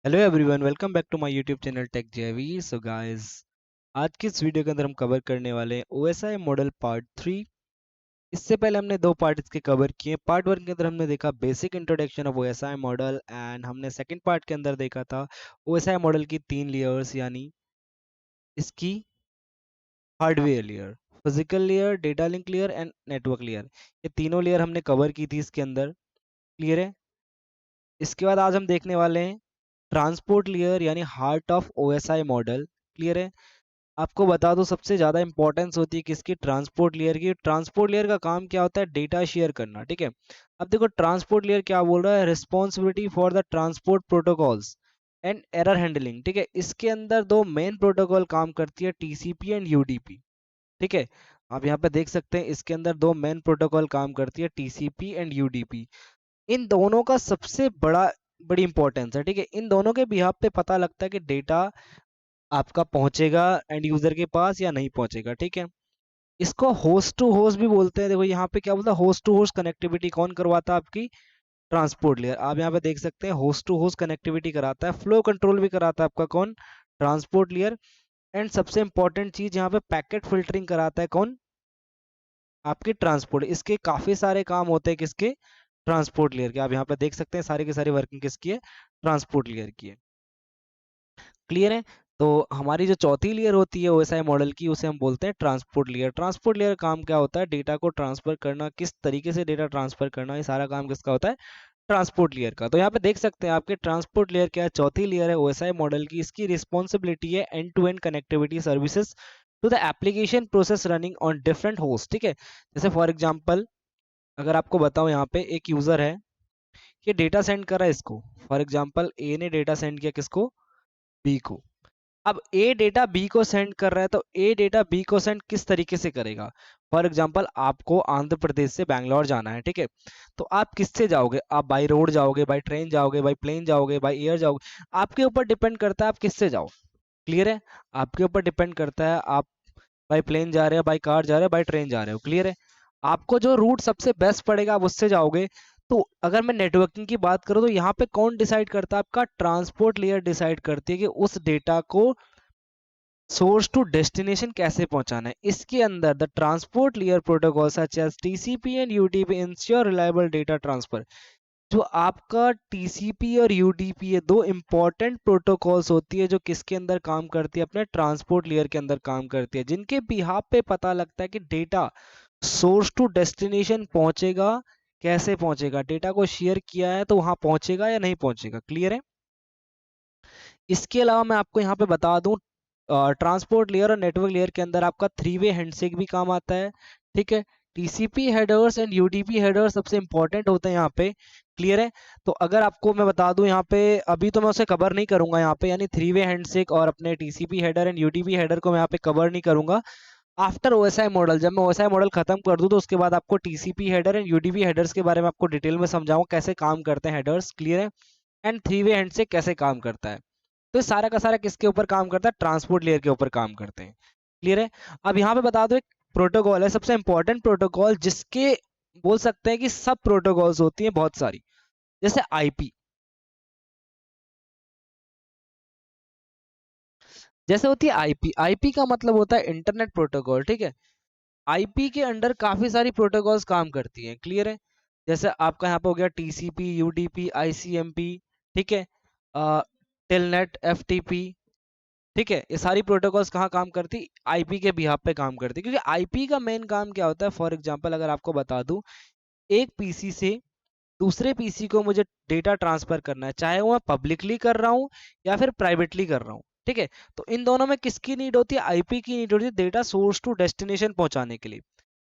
Hello everyone, welcome back to my YouTube channel tech JV. So guys, आज की इस video के अंदर हम कवर करने वाले हैं ओएसआई मॉडल पार्ट 3। इससे पहले हमने दो पार्ट इसके कवर किए। पार्ट 1 के अंदर हमने देखा basic introduction of OSI model, and हमने सेकंड पार्ट के अंदर देखा था ओएसआई मॉडल की तीन लेयर्स, यानी इसकी hardware layer, physical layer, data link layer and network layer. ये तीनों लेयर हमने कवर की थी इसके अंदर। क्लियर है? इसके बाद आज हम देखने वाले हैं ट्रांसपोर्ट लेयर, यानी heart of OSI model. Clear है? आपको बता दो, सबसे ज़्यादा इंपॉर्टेंस होती है किसकी? ट्रांसपोर्ट लेयर की। ट्रांसपोर्ट लेयर का काम क्या होता है? डेटा शेयर करना। ठीक है, अब देखो ट्रांसपोर्ट लेयर क्या बोल रहा है, responsibility for the transport protocols and error handling. ठीक है, इसके अंदर दो मेन प्रोटोकॉल काम करती है, टीसीपी एंड यूडीपी। ठीक है, आप यहाँ पे देख सकते हैं इसके अंदर दो मेन प्रोटोकॉल काम करती है, टीसीपी एंड यूडीपी। इन दोनों का सबसे बड़ी इंपॉर्टेंस है। ठीक है, इन दोनों के बिहाफ पे पता लगता है कि डेटा आपका पहुंचेगा एंड यूजर के पास या नहीं पहुंचेगा। ठीक है, इसको होस्ट टू होस्ट भी बोलते हैं। देखो यहाँ पे क्या बोलता है, होस्ट टू होस्ट कनेक्टिविटी कौन करवाता है? आपकी ट्रांसपोर्ट लेयर। आप यहाँ पे देख सकते हैं होस्ट टू होस्ट कनेक्टिविटी कराता है, फ्लो कंट्रोल भी कराता है आपका कौन? Transport layer. एंड सबसे इंपॉर्टेंट चीज यहाँ पे पैकेट फिल्टरिंग कराता है कौन? आपकी ट्रांसपोर्ट। इसके काफी सारे काम होते हैं किसके? ट्रांसपोर्ट लेयर के। आप यहाँ पे देख सकते हैं सारी की सारी वर्किंग किसकी है? ट्रांसपोर्ट लेयर की है। क्लियर है? तो हमारी जो चौथी लेयर होती है ओएसआई मॉडल की, उसे हम बोलते हैं ट्रांसपोर्ट लेयर। ट्रांसपोर्ट लेयर काम क्या होता है? डेटा को ट्रांसफर करना, किस तरीके से डेटा ट्रांसफर करना, ये सारा काम किसका होता है? ट्रांसपोर्ट लेयर का। तो यहाँ पे देख सकते हैं आपके ट्रांसपोर्ट लेयर क्या है, चौथी लेयर है ओएसआई मॉडल की। इसकी रिस्पॉन्सिबिलिटी है end to end connectivity services to the application process running on different host. ठीक है, जैसे फॉर एग्जाम्पल अगर आपको बताऊं, यहाँ पे एक यूजर है, ये डेटा सेंड कर रहा है इसको। फॉर एग्जाम्पल ए ने डेटा सेंड किया किसको? बी को। अब ए डेटा बी को सेंड कर रहा है, तो ए डेटा बी को सेंड किस तरीके से करेगा? फॉर एग्जांपल आपको आंध्र प्रदेश से बैंगलोर जाना है। ठीक है, तो आप किससे जाओगे? आप बाई रोड जाओगे, बाई ट्रेन जाओगे, बाई प्लेन जाओगे, बाई एयर जाओगे? आपके ऊपर डिपेंड करता है आप किससे जाओ। क्लियर है? आपके ऊपर डिपेंड करता है आप बाई प्लेन जा रहे हो, बाई कार जा रहे हो, बाई ट्रेन जा रहे हो। क्लियर है? आपको जो रूट सबसे बेस्ट पड़ेगा आप उससे जाओगे। तो अगर मैं नेटवर्किंग की बात करूं, तो यहाँ पे कौन डिसाइड करता है? आपका ट्रांसपोर्ट लेयर डिसाइड करती है कि उस डेटा को सोर्स टू डेस्टिनेशन कैसे पहुंचाना है। इसके अंदर the transport layer protocol such as TCP and UDP ensure reliable data transfer. जो आपका टीसीपी और यूडीपी है, दो इंपॉर्टेंट प्रोटोकॉल्स होती है जो किसके अंदर काम करती है? अपने ट्रांसपोर्ट लेयर के अंदर काम करती है, जिनके बिहाफ पे पता लगता है कि डेटा सोर्स टू डेस्टिनेशन पहुंचेगा, कैसे पहुंचेगा। डेटा को शेयर किया है तो वहां पहुंचेगा या नहीं पहुंचेगा। क्लियर है? इसके अलावा मैं आपको यहाँ पे बता दूं, ट्रांसपोर्ट लेयर और नेटवर्क लेयर के अंदर आपका थ्री वे हैंडशेक भी काम आता है। ठीक है, TCP headers and UDP headers सबसे इंपॉर्टेंट होते हैं यहाँ पे। क्लियर है? तो अगर आपको मैं बता दूं यहाँ पे, अभी तो मैं उसे कवर नहीं करूंगा यहाँ पे, यानी थ्री वे हैंडशेक और अपने TCP header and UDP header को मैं यहाँ पे कवर नहीं करूंगा। आफ्टर ओएसआई मॉडल, जब मैं ओएसआई मॉडल खत्म कर दूं तो उसके बाद आपको TCP header and UDP headers के बारे में आपको डिटेल में समझाऊंगा कैसे काम करते हैं हेडर्स। क्लियर है? एंड थ्री वे हैंडशेक कैसे काम करता है। तो ये सारा का सारा किसके ऊपर काम करता है? ट्रांसपोर्ट लेयर के ऊपर काम करते हैं। क्लियर है? अब यहाँ पे बता दो, एक प्रोटोकॉल है सबसे इंपॉर्टेंट प्रोटोकॉल, जिसके बोल सकते हैं कि सब प्रोटोकॉल्स होती हैं बहुत सारी, जैसे आईपी। जैसे होती है आईपी, आईपी का मतलब होता है इंटरनेट प्रोटोकॉल। ठीक है, आईपी के अंडर काफी सारी प्रोटोकॉल्स काम करती हैं। क्लियर है? जैसे आपका यहाँ पे हो गया टीसीपी, यूडीपी, आईसीएमपी। ठीक है, टेलनेट, एफटीपी। ठीक है, ये सारी प्रोटोकॉल्स कहाँ काम करती? आईपी के बिहाफ पे काम करती, क्योंकि आईपी का मेन काम क्या होता है? फॉर एग्जांपल अगर आपको बता दूं, एक पीसी से दूसरे पीसी को मुझे डेटा ट्रांसफर करना है, चाहे वो मैं पब्लिकली कर रहा हूँ या फिर प्राइवेटली कर रहा हूँ। ठीक है, तो इन दोनों में किसकी नीड होती है? आईपी की नीड होती है डेटा सोर्स टू डेस्टिनेशन पहुंचाने के लिए।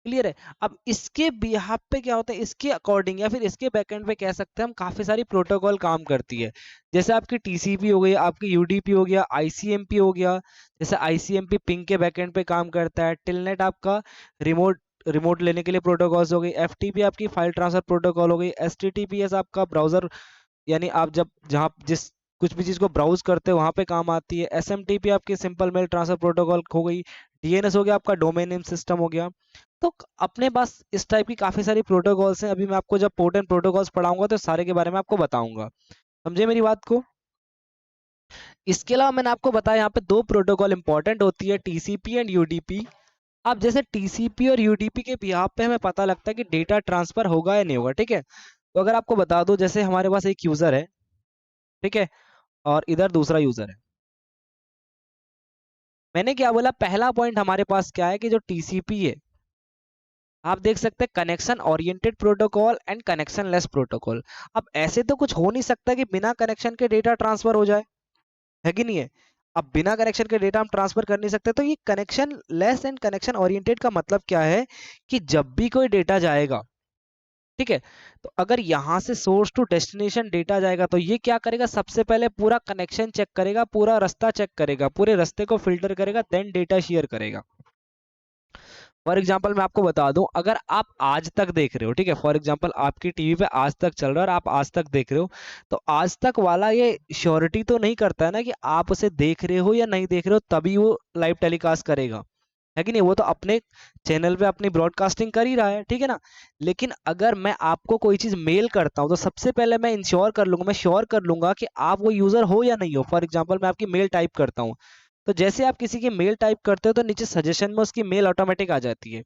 क्लियर है? अब इसके बिहाफ पे क्या होता है, इसके अकॉर्डिंग या फिर इसके बैकएंड पे कह सकते हैं हम, काफी सारी प्रोटोकॉल काम करती है। जैसे आपकी टीसीपी हो गई, आपकी यूडीपी हो गया, आईसीएमपी हो गया। जैसे आईसीएमपी पिंग के बैकएंड पे काम करता है, टेलनेट आपका रिमोट रिमोट लेने के लिए प्रोटोकॉल्स हो गई, एफटीपी आपकी फाइल ट्रांसफर प्रोटोकॉल हो गई, एचटीटीपीएस आपका ब्राउजर, यानी आप जब जहाँ जिस कुछ भी चीज को ब्राउज करते हो वहां पे काम आती है, एसएमटीपी आपकी सिंपल मेल ट्रांसफर प्रोटोकॉल हो गई, डीएनएस हो गया आपका डोमेन नेम सिस्टम हो गया। तो अपने पास इस टाइप की काफी सारी प्रोटोकॉल्स हैं। अभी मैं आपको जब पोर्ट एंड प्रोटोकॉल्स पढ़ाऊंगा तो सारे के बारे में आपको बताऊंगा। समझे मेरी बात को? इसके अलावा मैंने आपको बताया यहाँ पे दो प्रोटोकॉल इंपॉर्टेंट होती है, टीसीपी एंड यूडीपी। अब जैसे टीसीपी और यूडीपी के बिहाफ पे हमें पता लगता है कि डेटा ट्रांसफर होगा या नहीं होगा, ठीक है। तो अगर आपको बता दो, जैसे हमारे पास एक यूजर है, ठीक है, और इधर दूसरा यूजर है। मैंने क्या बोला, पहला पॉइंट हमारे पास क्या है कि जो टीसीपी है, आप देख सकते हैं connection oriented protocol and connection less protocol. अब ऐसे तो कुछ हो नहीं सकता कि बिना कनेक्शन के डेटा ट्रांसफर हो जाए, है कि नहीं है। अब बिना कनेक्शन के डेटा हम ट्रांसफर कर नहीं सकते, तो ये connection less and connection oriented का मतलब क्या है कि जब भी कोई डेटा जाएगा, ठीक है, तो अगर यहां से सोर्स टू डेस्टिनेशन डेटा जाएगा तो ये क्या करेगा, सबसे पहले पूरा कनेक्शन चेक करेगा, पूरा रास्ता चेक करेगा, पूरे रास्ते को फिल्टर करेगा, देन डेटा शेयर करेगा। फॉर एग्जाम्पल मैं आपको बता दूं, अगर आप आज तक देख रहे हो, ठीक है, फॉर एग्जाम्पल आपकी टीवी पे आज तक चल रहा है और आप आज तक देख रहे हो, तो आज तक वाला ये श्योरिटी तो नहीं करता है ना कि आप उसे देख रहे हो या नहीं देख रहे हो तभी वो लाइव टेलीकास्ट करेगा, है कि नहीं। वो तो अपने चैनल पे अपनी ब्रॉडकास्टिंग कर ही रहा है, ठीक है ना। लेकिन अगर मैं आपको कोई चीज मेल करता हूँ तो सबसे पहले मैं इंश्योर कर लूंगा, मैं श्योर कर लूंगा कि आप वो यूजर हो या नहीं हो। फॉर एग्जाम्पल मैं आपकी मेल टाइप करता हूँ, तो जैसे आप किसी की मेल टाइप करते हो तो नीचे सजेशन में उसकी मेल ऑटोमेटिक आ जाती है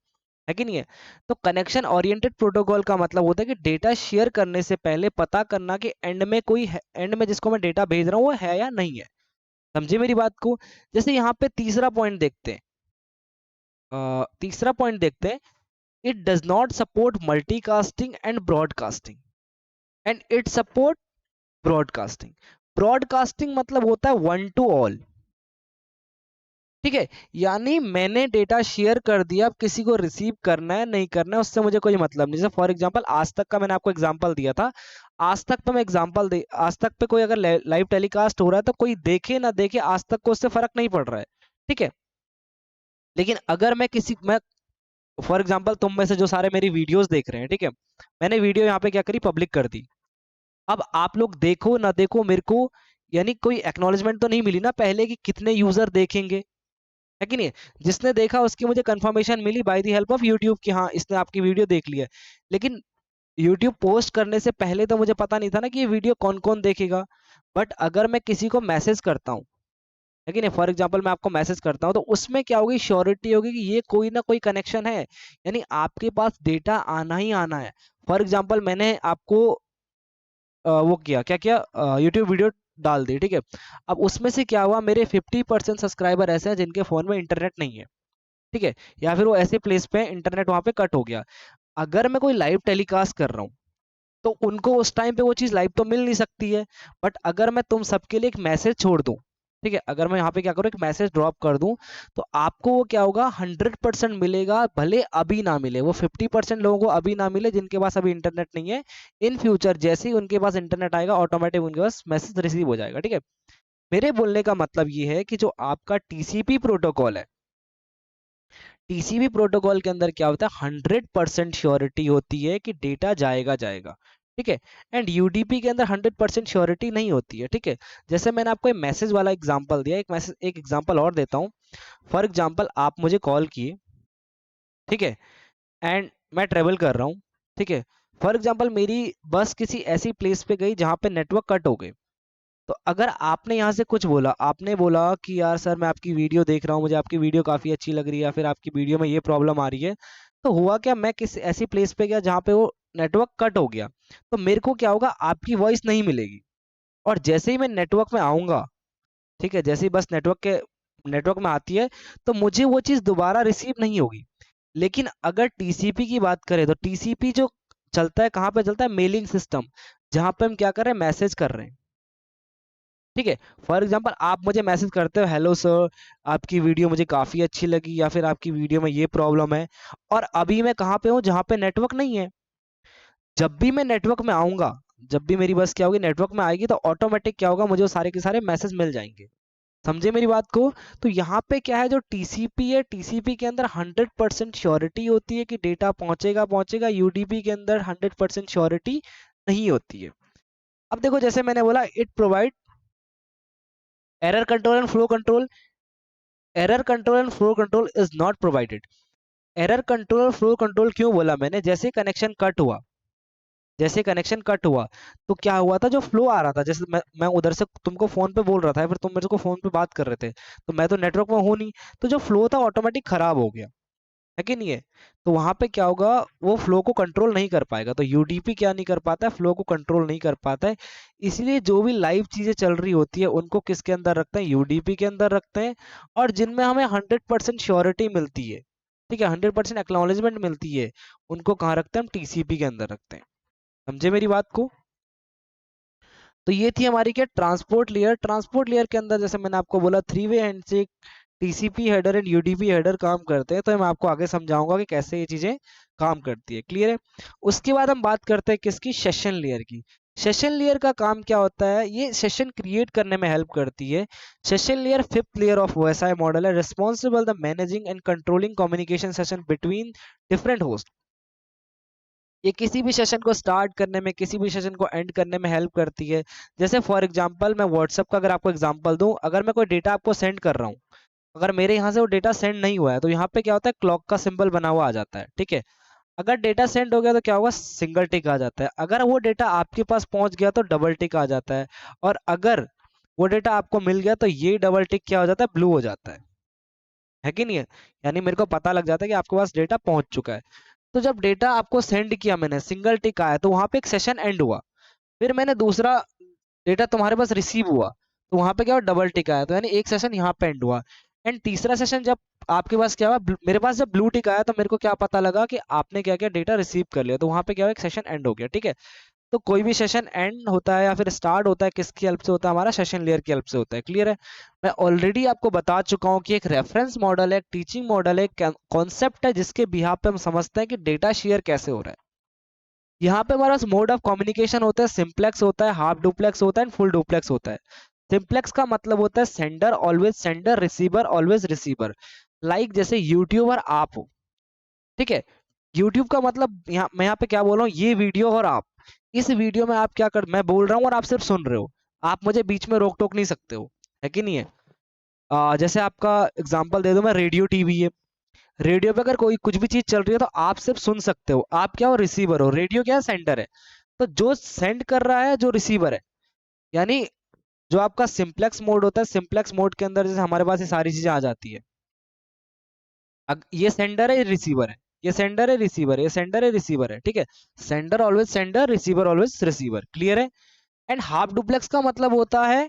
कि नहीं है। तो कनेक्शन ओरिएंटेड प्रोटोकॉल का मतलब होता है कि डेटा शेयर करने से पहले पता करना कि एंड में कोई है, एंड में जिसको मैं डेटा भेज रहा हूँ वो है या नहीं है। समझे मेरी बात को। जैसे यहाँ पे तीसरा पॉइंट देखते हैं, तीसरा पॉइंट देखते हैं, it does not support multicasting and broadcasting, and it support broadcasting. Broadcasting मतलब होता है वन टू ऑल, ठीक है। यानी मैंने डेटा शेयर कर दिया, अब किसी को रिसीव करना है नहीं करना है उससे मुझे कोई मतलब नहीं। जैसे फॉर एग्जांपल आज तक का मैंने आपको एग्जांपल दिया था, आज तक पे मैं एग्जांपल दे, आज तक पे कोई अगर लाइव टेलीकास्ट हो रहा है तो कोई देखे ना देखे आज तक को उससे फर्क नहीं पड़ रहा है, ठीक है। लेकिन अगर मैं फॉर एग्जाम्पल तुम में से जो सारे मेरी वीडियोस देख रहे हैं, ठीक है, मैंने वीडियो यहाँ पे क्या करी, पब्लिक कर दी। अब आप लोग देखो ना देखो मेरे को, यानी कोई एक्नॉलेजमेंट तो नहीं मिली ना पहले कि कितने यूजर देखेंगे, है कि नहीं। जिसने देखा उसकी मुझे कंफर्मेशन मिली by the help of YouTube कि हाँ इसने आपकी वीडियो देख लिया। लेकिन यूट्यूब पोस्ट करने से पहले तो मुझे पता नहीं था ना कि ये वीडियो कौन कौन देखेगा। बट अगर मैं किसी को मैसेज करता हूँ, है कि नहीं, फॉर एग्जाम्पल मैं आपको मैसेज करता हूँ तो उसमें क्या होगी, श्योरिटी होगी कि ये कोई ना कोई कनेक्शन है, यानी आपके पास डेटा आना ही आना है। फॉर एग्जाम्पल मैंने आपको वो किया, क्या किया, यूट्यूब वीडियो डाल दी, ठीक है। अब उसमें से क्या हुआ, मेरे 50% सब्सक्राइबर ऐसे हैं जिनके फोन में इंटरनेट नहीं है, ठीक है, या फिर वो ऐसे प्लेस पे इंटरनेट वहां पे कट हो गया। अगर मैं कोई लाइव टेलीकास्ट कर रहा हूँ तो उनको उस टाइम पे वो चीज लाइव तो मिल नहीं सकती है। बट अगर मैं तुम सबके लिए एक मैसेज छोड़ दूं, ठीक है, अगर मैं यहाँ पे क्या करूँ, एक मैसेज ड्रॉप कर दूं, तो आपको वो क्या होगा, 100% मिलेगा, भले अभी ना मिले। वो 50% लोगों को अभी ना मिले जिनके पास अभी इंटरनेट नहीं है। इन फ्यूचर जैसे ही उनके पास इंटरनेट आएगा ऑटोमेटिक उनके पास मैसेज रिसीव हो जाएगा, ठीक है। मेरे बोलने का मतलब ये है कि जो आपका टीसीपी प्रोटोकॉल है, टीसीपी प्रोटोकॉल के अंदर क्या होता है, 100% श्योरिटी होती है कि डेटा जाएगा जाएगा, ठीक है। एंड यूडीपी के अंदर 100% श्योरिटी नहीं होती है, ठीक है। जैसे मैंने आपको मैसेज वाला एग्जांपल दिया, एक एग्जांपल और देता हूँ। फॉर एग्जांपल आप मुझे कॉल किए, ठीक है, एंड मैं ट्रेवल कर रहा हूँ, ठीक है। फॉर एग्जांपल मेरी बस किसी ऐसी प्लेस पे गई जहाँ पे नेटवर्क कट हो गए। तो अगर आपने यहाँ से कुछ बोला, आपने बोला कि यार सर मैं आपकी वीडियो देख रहा हूँ, मुझे आपकी वीडियो काफ़ी अच्छी लग रही है, या फिर आपकी वीडियो में ये प्रॉब्लम आ रही है। तो हुआ क्या, मैं किस ऐसी प्लेस पे गया जहाँ पे वो नेटवर्क कट हो गया, तो मेरे को क्या होगा, आपकी वॉइस नहीं मिलेगी। और जैसे ही मैं नेटवर्क में आऊँगा, ठीक है, जैसे ही बस नेटवर्क में आती है, तो मुझे वो चीज़ दोबारा रिसीव नहीं होगी। लेकिन अगर टीसीपी की बात करें तो टीसीपी जो चलता है कहाँ पे चलता है, मेलिंग सिस्टम, जहाँ पे हम क्या कर रहे हैं, मैसेज कर रहे हैं, ठीक है। फॉर एग्जांपल आप मुझे मैसेज करते हो, हेलो सर आपकी वीडियो मुझे काफ़ी अच्छी लगी, या फिर आपकी वीडियो में ये प्रॉब्लम है। और अभी मैं कहाँ पे हूँ, जहाँ पे नेटवर्क नहीं है। जब भी मैं नेटवर्क में आऊँगा, जब भी मेरी बस क्या होगी, नेटवर्क में आएगी, तो ऑटोमेटिक क्या होगा, मुझे वो सारे के सारे मैसेज मिल जाएंगे। समझे मेरी बात को। तो यहाँ पे क्या है, जो टीसीपी है, टीसीपी के अंदर 100% श्योरिटी होती है कि डेटा पहुंचेगा पहुंचेगा। यूडीपी के अंदर 100% श्योरिटी नहीं होती है। अब देखो, जैसे मैंने बोला, it provide error control and flow control. Error control and flow control is not provided. Error control और फ्लो कंट्रोल क्यों बोला मैंने, जैसे कनेक्शन कट हुआ, जैसे कनेक्शन कट हुआ तो क्या हुआ था, जो फ्लो आ रहा था, जैसे मैं उधर से तुमको फोन पे बोल रहा था, फिर तुम मेरे को फोन पे बात कर रहे थे, तो मैं तो नेटवर्क में हूँ नहीं, तो जो फ्लो था ऑटोमेटिक खराब हो गया, है कि नहीं है। तो वहां पे क्या होगा, वो फ्लो को कंट्रोल नहीं कर पाएगा, तो यूडीपी क्या नहीं कर पाता है, फ्लो को कंट्रोल नहीं कर पाता है। इसलिए जो भी लाइव चीजें चल रही होती है उनको किसके अंदर रखते हैं, यूडीपी के अंदर रखते हैं, और जिनमें हमें 100% श्योरिटी मिलती है, ठीक है, 100% एक्नॉलेजमेंट मिलती है, उनको कहाँ रखते हैं, हम टीसीपी के अंदर रखते हैं। समझे मेरी बात को। तो ये थी हमारी क्या, ट्रांसपोर्ट लेयर। ट्रांसपोर्ट लेयर के अंदर जैसे मैंने आपको बोला, 3 way handshake, TCP header and UDP header काम करते हैं, तो मैं आपको आगे समझाऊंगा कि कैसे ये चीजें काम करती है, क्लियर है। उसके बाद हम बात करते हैं किसकी, सेशन लेयर की। सेशन लेयर का काम क्या होता है, ये सेशन क्रिएट करने में हेल्प करती है। Session layer 5th layer of OSI model है, responsible the managing and controlling communication session between different host. ये किसी भी सेशन को स्टार्ट करने में, किसी भी सेशन को एंड करने में हेल्प करती है। जैसे फॉर एग्जांपल मैं व्हाट्सएप का अगर आपको एग्जांपल दूं, अगर मैं कोई डेटा आपको सेंड कर रहा हूं, अगर मेरे यहाँ से वो डेटा सेंड नहीं हुआ है तो यहाँ पे क्या होता है, क्लॉक का सिंबल बना हुआ आ जाता है, ठीक है। अगर डेटा सेंड हो गया तो क्या होगा, सिंगल टिक आ जाता है। अगर वो डेटा आपके पास पहुंच गया तो डबल टिक आ जाता है। और अगर वो डेटा आपको मिल गया तो ये डबल टिक क्या हो जाता है, ब्लू हो जाता है कि नहीं है। यानी मेरे को पता लग जाता है कि आपके पास डेटा पहुंच चुका है। तो जब डेटा आपको सेंड किया मैंने, सिंगल टिक आया, तो वहां पे एक सेशन एंड हुआ। फिर मैंने दूसरा डेटा तुम्हारे पास रिसीव हुआ, तो वहां पे क्या हुआ, डबल टिक आया, तो यानी एक सेशन यहाँ पे एंड हुआ। एंड तीसरा सेशन जब आपके पास क्या हुआ, मेरे पास जब ब्लू टिक आया तो मेरे को क्या पता लगा कि आपने क्या किया, डेटा रिसीव कर लिया, तो वहां पे क्या हुआ, एक सेशन एंड हो गया, ठीक है। तो कोई भी सेशन एंड होता है या फिर स्टार्ट होता है, किसकी हेल्प से होता है, हमारा सेशन लेयर की हेल्प से होता है, क्लियर है। मैं ऑलरेडी आपको बता चुका हूँ कि एक रेफरेंस मॉडल है, एक टीचिंग मॉडल है, कॉन्सेप्ट है, जिसके बिहाफ पे हम समझते हैं कि डेटा शेयर कैसे हो रहा है। यहाँ पे हमारा मोड ऑफ कम्युनिकेशन होता है, सिंप्लेक्स होता है, हाफ डुप्लेक्स होता है, फुल डुप्लेक्स होता है। सिंप्लेक्स का मतलब होता है sender always sender, receiver always receiver. Like जैसे यूट्यूब और आप हो, ठीक है। यूट्यूब का मतलब यहाँ मैं यहाँ पे क्या बोल रहा हूँ, ये वीडियो और आप, इस वीडियो में आप क्या कर, मैं बोल रहा हूँ और आप सिर्फ सुन रहे हो, आप मुझे बीच में रोक टोक नहीं सकते हो, है कि नहीं है। जैसे आपका एग्जांपल दे दो मैं, रेडियो टीवी है, रेडियो पे अगर कोई कुछ भी चीज चल रही है तो आप सिर्फ सुन सकते हो, आप क्या हो, रिसीवर हो, रेडियो क्या है, सेंडर है। तो जो सेंड कर रहा है जो रिसीवर है, यानी जो आपका सिंप्लेक्स मोड होता है, सिंप्लेक्स मोड के अंदर जैसे हमारे पास ये सारी चीजें आ जाती है। ये सेंडर है, ये रिसीवर है, ये सेंडर है, रिसीवर है, ये सेंडर है, रिसीवर है, ठीक है। Sender always sender, receiver always receiver, clear है। एंड हाफ डुप्लेक्स का मतलब होता है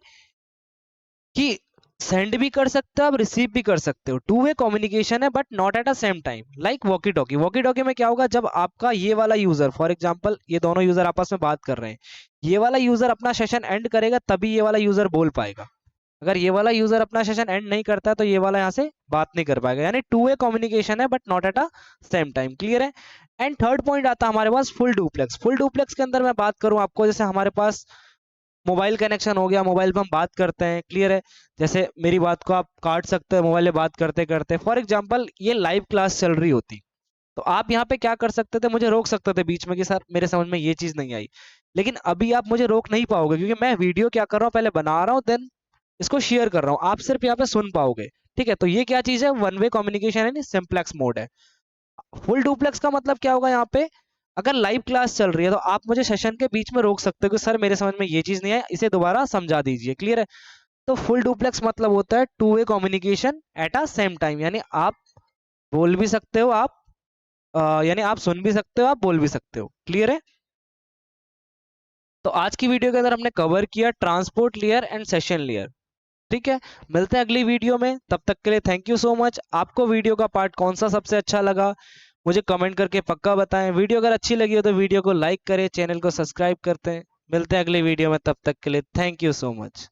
कि सेंड भी कर सकते हो आप, रिसीव भी कर सकते हो, टू वे कम्युनिकेशन है, but not at a same time. Like walkie talkie, walkie talkie में क्या होगा, जब आपका ये वाला यूजर, फॉर एग्जांपल ये दोनों यूजर आपस में बात कर रहे हैं, ये वाला यूजर अपना सेशन एंड करेगा तभी ये वाला यूजर बोल पाएगा। अगर ये वाला यूजर अपना सेशन एंड नहीं करता तो ये वाला यहाँ से बात नहीं कर पाएगा, यानी टू वे कम्युनिकेशन है but not at a same time, clear है। एंड थर्ड पॉइंट आता है हमारे पास फुल डुप्लेक्स। फुल डुप्लेक्स के अंदर मैं बात करूं आपको, जैसे हमारे पास मोबाइल कनेक्शन हो गया, मोबाइल पे हम बात करते हैं, क्लियर है। जैसे मेरी बात को आप काट सकते हो मोबाइल पे बात करते करते, फॉर एग्जांपल ये लाइव क्लास चल रही होती, तो आप यहाँ पे क्या कर सकते थे, मुझे रोक सकते थे बीच में कि सर मेरे समझ में ये चीज नहीं आई। लेकिन अभी आप मुझे रोक नहीं पाओगे, क्योंकि मैं वीडियो क्या कर रहा हूँ, पहले बना रहा हूँ, देन इसको शेयर कर रहा हूँ, आप सिर्फ यहाँ पे सुन पाओगे, ठीक है। तो ये क्या चीज है, वन वे कम्युनिकेशन है, सिंप्लेक्स मोड है। फुल डुप्लेक्स का मतलब क्या होगा, यहाँ पे अगर लाइव क्लास चल रही है तो आप मुझे सेशन के बीच में रोक सकते हो कि सर मेरे समझ में ये चीज नहीं है, इसे दोबारा समझा दीजिए, क्लियर है। तो फुल डुप्लेक्स मतलब होता है two way communication at a same time, यानी आप बोल भी सकते हो, आप यानी आप सुन भी सकते हो, आप बोल भी सकते हो, क्लियर है। तो आज की वीडियो के अंदर हमने कवर किया transport layer and session layer, ठीक है। मिलते हैं अगली वीडियो में, तब तक के लिए थैंक यू सो मच। आपको वीडियो का पार्ट कौन सा सबसे अच्छा लगा, मुझे कमेंट करके पक्का बताएं। वीडियो अगर अच्छी लगी हो तो वीडियो को लाइक करें, चैनल को सब्सक्राइब करते हैं। मिलते हैं अगली वीडियो में, तब तक के लिए थैंक यू सो मच।